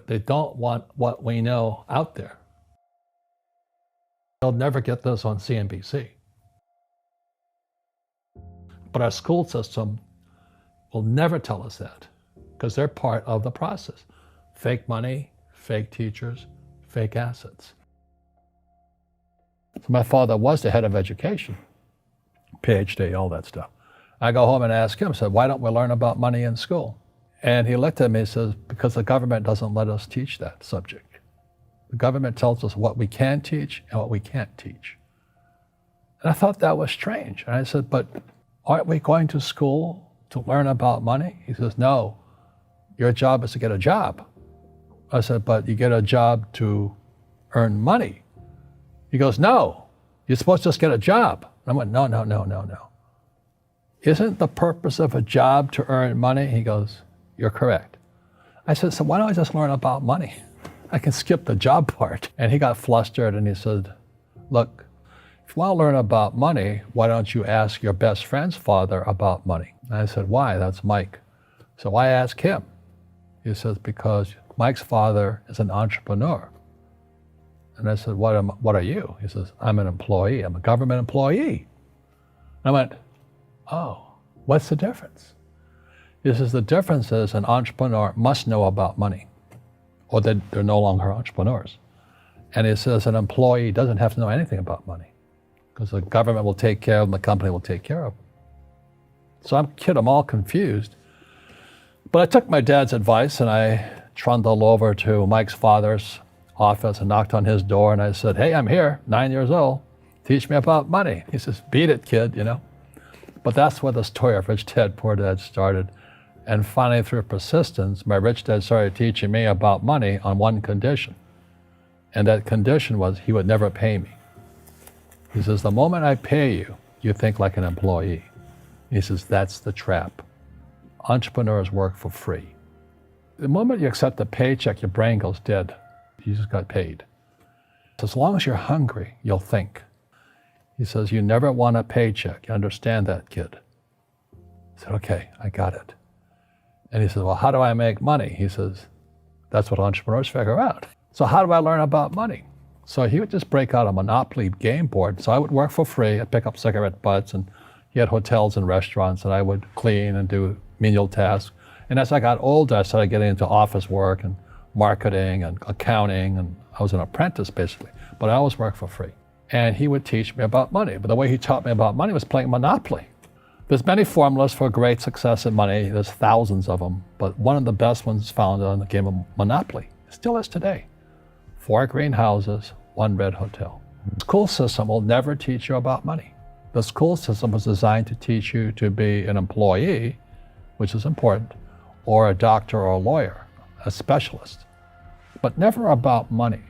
They don't want what we know out there. They'll never get this on CNBC. But our school system will never tell us that because they're part of the process. Fake money, fake teachers, fake assets. So my father was the head of education, PhD, all that stuff. I go home and ask him, I said, why don't we learn about money in school? And he looked at me and says, because the government doesn't let us teach that subject. The government tells us what we can teach and what we can't teach. And I thought that was strange. And I said, but aren't we going to school to learn about money? He says, no, your job is to get a job. I said, but you get a job to earn money. He goes, no, you're supposed to just get a job. And I went, no. Isn't the purpose of a job to earn money? He goes, you're correct. I said, so why don't I just learn about money? I can skip the job part. And he got flustered and he said, look, if you want to learn about money, why don't you ask your best friend's father about money? And I said, why? That's Mike. So I asked him. He says, because Mike's father is an entrepreneur. And I said, what are you? He says, I'm an employee. I'm a government employee. And I went, oh, what's the difference? He says, the difference is an entrepreneur must know about money, or they're no longer entrepreneurs. And he says an employee doesn't have to know anything about money because the government will take care of them, the company will take care of them. So I'm all confused. But I took my dad's advice and I trundled over to Mike's father's office and knocked on his door and I said, hey, I'm here, 9 years old. Teach me about money. He says, beat it, kid, you know. But that's where the story of Rich Dad, Poor Dad started. And finally, through persistence, my rich dad started teaching me about money on one condition. And that condition was he would never pay me. He says, the moment I pay you, you think like an employee. He says, that's the trap. Entrepreneurs work for free. The moment you accept a paycheck, your brain goes dead. You just got paid. As long as you're hungry, you'll think. He says, you never want a paycheck. You understand that, kid? I said, okay, I got it. And he says, well, how do I make money? He says, that's what entrepreneurs figure out. So how do I learn about money? So he would just break out a Monopoly game board. So I would work for free. I'd pick up cigarette butts, and he had hotels and restaurants, and I would clean and do menial tasks. And as I got older, I started getting into office work and marketing and accounting, and I was an apprentice basically, but I always worked for free. And he would teach me about money, but the way he taught me about money was playing Monopoly. There's many formulas for great success in money. There's thousands of them, but one of the best ones found on the game of Monopoly. It still is today. 4 green houses, 1 red hotel. The school system will never teach you about money. The school system was designed to teach you to be an employee, which is important, or a doctor or a lawyer, a specialist, but never about money.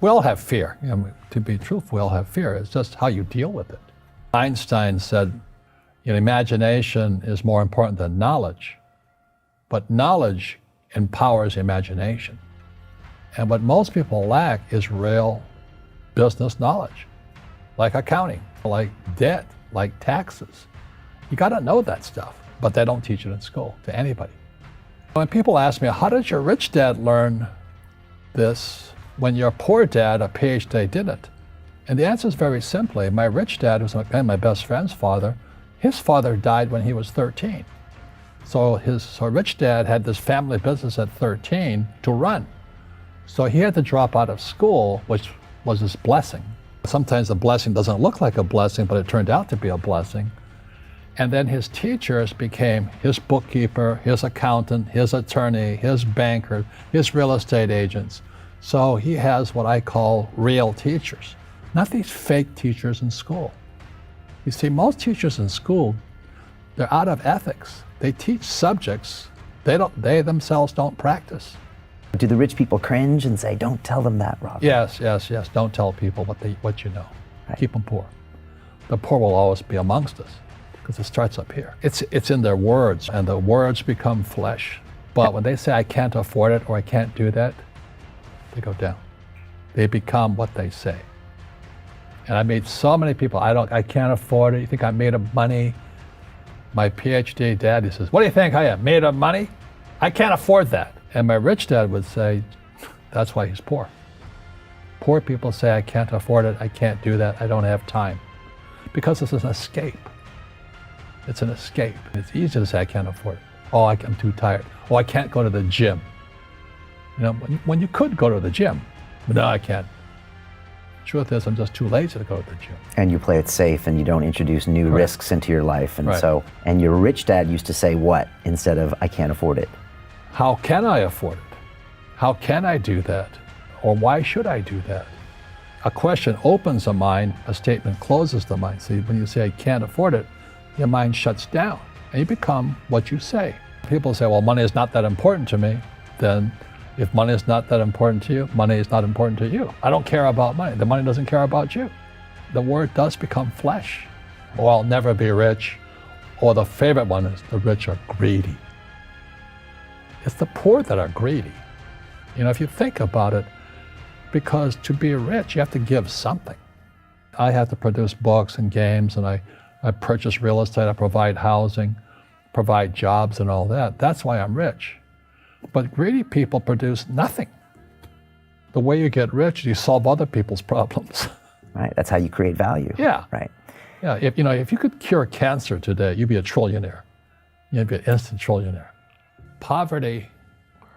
We all have fear. You know, to be truthful, we all have fear. It's just how you deal with it. Einstein said, you know, imagination is more important than knowledge, but knowledge empowers imagination. And what most people lack is real business knowledge, like accounting, like debt, like taxes. You got to know that stuff, but they don't teach it in school to anybody. When people ask me, how did your rich dad learn this when your poor dad, a PhD, didn't? And the answer is very simply, my rich dad, who's my best friend's father, his father died when he was 13. So rich dad had this family business at 13 to run. So he had to drop out of school, which was his blessing. Sometimes the blessing doesn't look like a blessing, but it turned out to be a blessing. And then his teachers became his bookkeeper, his accountant, his attorney, his banker, his real estate agents. So he has what I call real teachers, not these fake teachers in school. You see, most teachers in school, they're out of ethics. They teach subjects they themselves don't practice. Do the rich people cringe and say, don't tell them that, Robert? Yes. Don't tell people what you know. Right. Keep them poor. The poor will always be amongst us because it starts up here. It's in their words, and the words become flesh. But when they say, I can't afford it or I can't do that, they go down. They become what they say. And I meet so many people, I can't afford it. You think I'm made of money? My PhD dad, he says, what do you think I am, made of money? I can't afford that. And my rich dad would say, that's why he's poor. Poor people say, I can't afford it, I can't do that, I don't have time. Because it's an escape. It's an escape. It's easy to say, I can't afford it. Oh, I'm too tired. Oh, I can't go to the gym. You know, when you could go to the gym, but no, I can't. Truth is, I'm just too lazy to go to the gym. And you play it safe and you don't introduce new risks into your life. And Right. and your rich dad used to say what instead of, I can't afford it? How can I afford it? How can I do that? Or why should I do that? A question opens the mind, a statement closes the mind. See, when you say, I can't afford it, your mind shuts down and you become what you say. People say, well, money is not that important to me. Then if money is not that important to you, money is not important to you. I don't care about money. The money doesn't care about you. The word does become flesh. Or I'll never be rich. Or the favorite one is the rich are greedy. It's the poor that are greedy. You know, if you think about it, because to be rich, you have to give something. I have to produce books and games, and I purchase real estate, I provide housing, provide jobs and all that. That's why I'm rich. But greedy people produce nothing. The way you get rich is you solve other people's problems. Right? That's how you create value. Yeah. Right. Yeah, if you could cure cancer today, you'd be a trillionaire. You'd be an instant trillionaire. Poverty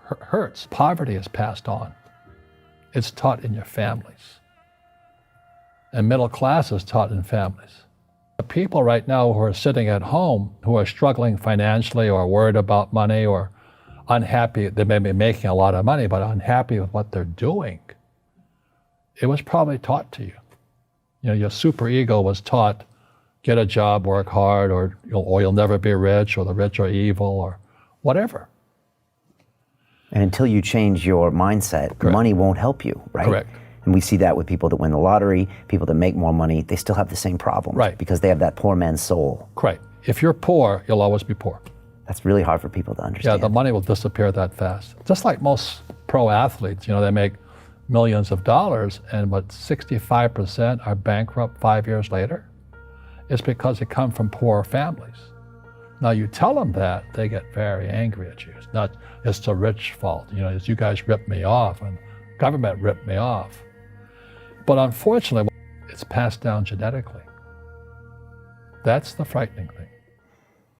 hurts. Poverty is passed on. It's taught in your families. And middle class is taught in families. The people right now who are sitting at home, who are struggling financially or worried about money or unhappy, they may be making a lot of money, but unhappy with what they're doing, it was probably taught to you. You know, your superego was taught, get a job, work hard, or you'll never be rich, or the rich are evil, or whatever. And until you change your mindset, Correct. money won't help you, right? Correct. And we see that with people that win the lottery, people that make more money, they still have the same problems. Right. Because they have that poor man's soul. Correct. If you're poor, you'll always be poor. That's really hard for people to Yeah, understand. the money will disappear that fast. Just like most pro athletes, they make millions of dollars, and 65% are bankrupt 5 years later. It's because they come from poor families. Now you tell them that, they get very angry at you. It's not, it's the rich fault. It's you guys ripped me off and government ripped me off. But unfortunately, it's passed down genetically. That's the frightening thing.